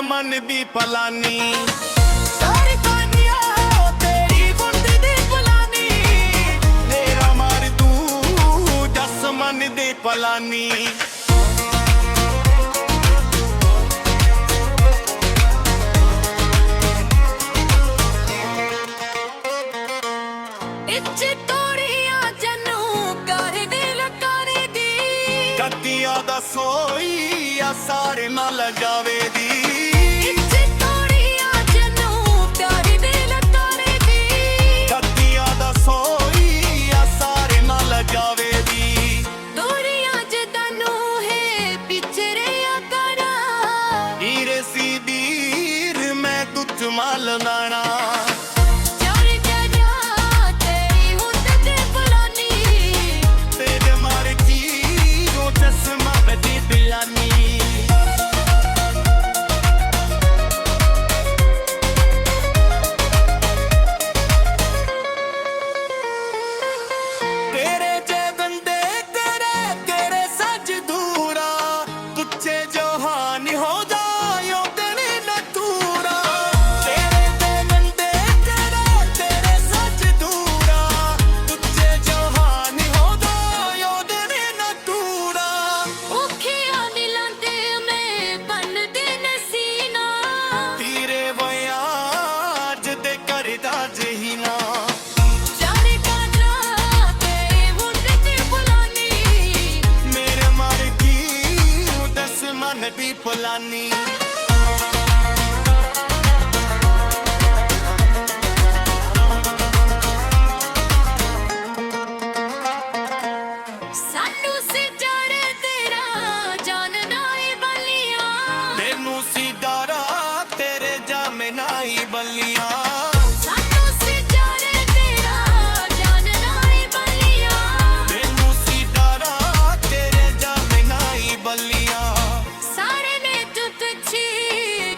मन दी पलानी सारी कानिया तेरी बुंद दी पलानी मेरा मार तू जस मन दी पलानी इच तोड़िया जनू कर दिल कर दी कतिया दा सोई आ सारे नाल जावे दी इच तोड़िया जनू कर दिल कर दी कतिया दा सोई आ सारे नाल जावे दी तोड़िया जदनू है पिछरे करा हीरे सी दीर मैं तुझ माल नाना चार जरा तेरी हुंद दी पलानी तेरे मार की वो चश्मा बदी पिलानी तेरे जे बंदे तेरे तेरे सज दूरा तुझे जो हानि हो जायो तेरे न तूरा तेरे जे बंदे तेरे तेरे सज दूरा तुझे जो हानि हो जायो तेरे न तूरा उखिया नीलांदे में बन दे नसीना तीरे वयाज दे करदा जहीना चार काजरा तेरी हुंद दी पलानी मेरे मार की दस मन दी पलानी सानू से जारे तेरा जान नाई बलिया तेनू सी डारा तेरे जामे नाई बलिया सानू से जारे तेरा जान नाई बलिया तेनू सी डारा तेरे जामे नाई बलिया सारे ने तुत छी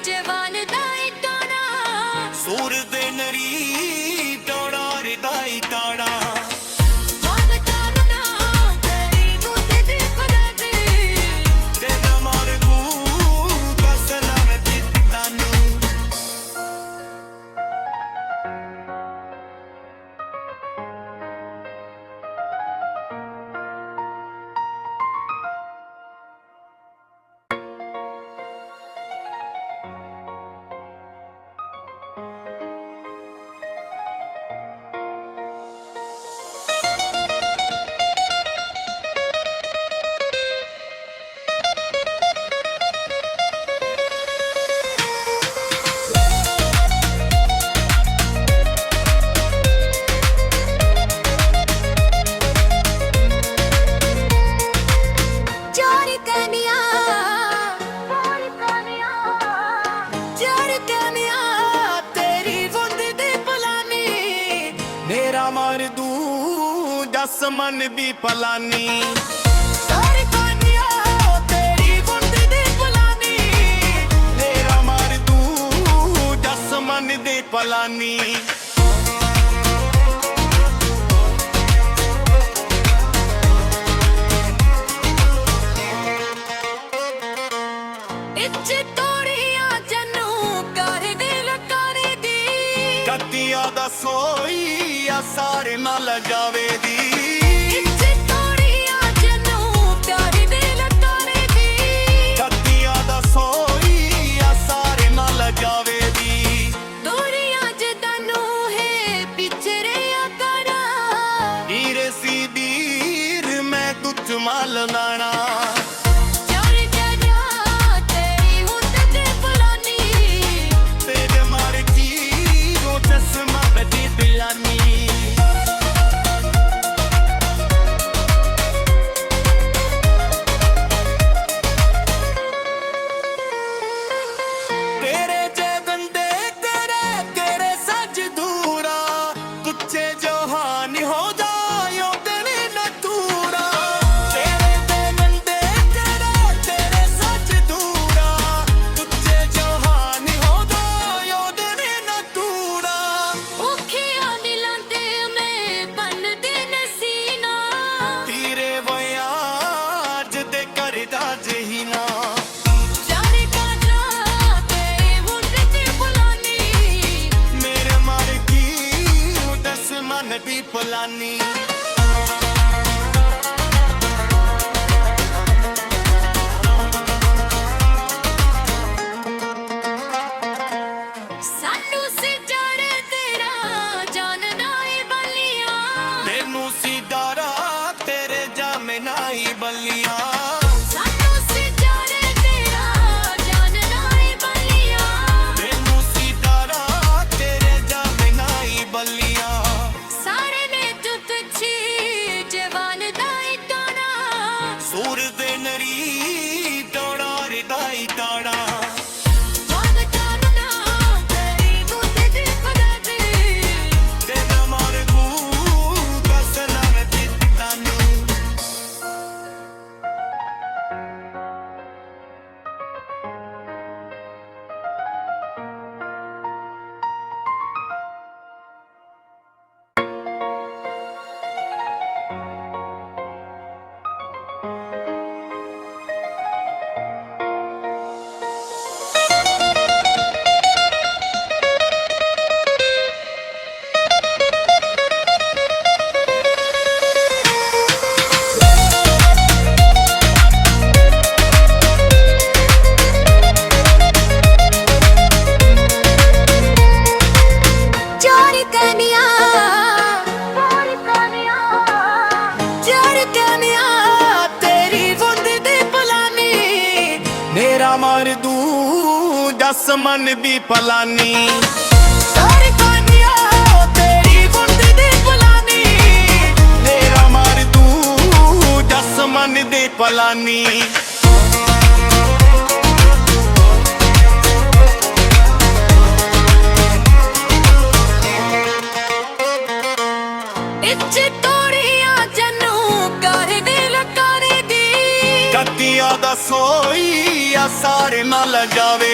जवान दाई ताना सूर दे नरी टोड़ा रिदाई टाड़ा वाद करना तेरी हुंद दी पलानी तेरा मार गू कसला में जितानू चार कानिया तेरी बुंद दी पलानी मेरा मार दू जस मन दी पलानी सारी कानिया तेरी बुंद दी पलानी मेरा मार दू जस मन दी पलानी इच तोड़िया जनू कर दिल कर दी कतिया दा सोई आ सारे नाल जावे दी इच तोड़िया जनू कर दिल कर दी कतिया दा सोई आ सारे नाल जावे दी तोड़िया जदनू है पिछरे करा हीरे सी दीर मैं तुझ माल नाना चार जरा तेरी हुंद दी पलानी तेरे मार की वो चश्मा बदी पिलानी ਮਨ ਦੀ ਪਲਾਨੀ ਸਾਨੂੰ ਸਿਜਾਰੇ ਤੇਰਾ ਜਾਨਣਾ ਏ ਬੱਲੀਆਂ ਤੈਨੂੰ ਸੀ ਡਾਰਾ ਤੇਰੇ ਜਾਮੇ ਨਾਈ ਬੱਲੀਆਂ ਸਾਨੂੰ ਸਿਜਾਰੇ ਤੇਰਾ ਜਾਨਣਾ ਏ ਬੱਲੀਆਂ ਤੈਨੂੰ ਸੀ ਡਾਰਾ ਤੇਰੇ ਜਾਮੇ ਨਾਈ ਬੱਲੀਆਂ ਸਾਰੇ ਨੇ ਤੁਤ ਛੀ ਜਵਾਨ ਦਾ ਟਾਣਾ ਸੂਰ ਦੇ ਨਰੀ ਟੋੜਾ ਰਿਦਾਈ ਟਾੜਾ ਜਦ ਟਾਣਾ ਤੇਰੀ ਬੁੱਧ ਦੀ ਪਗਾਦੀ ਤੇਰਾ ਮਾਰ ਗੂ ਦਸਨਾ ਮੈਂ ਦਿੱਤਾ ਨੂੰ ਚੋਰ ਕਨਿਆ ਤੇਰੀ ਬੁੰਦ ਦੀ ਪਲਾਨੀ ਮੇਰਾ ਮਾਰ ਦੂ ਜਸ ਮਨ ਦੀ ਪਲਾਨੀ ਸਾਰੀ ਕਾਨੀਆਂ ਤੇਰੀ ਬੁੰਦ ਦੀ ਪਲਾਨੀ ਮੇਰਾ ਮਾਰ ਦੂ ਜਸ ਮਨ ਦੀ ਪਲਾਨੀ ਇੱਚ ਤੋੜੀਆਂ ਜਨੂੰ ਕਰ ਦਿਲ ਕਰ ਦੀ ਕੱਤੀਆਂ ਦਾ ਸੋਈ ਆ ਸਾਰੇ ਨਾਲ ਜਾਵੇ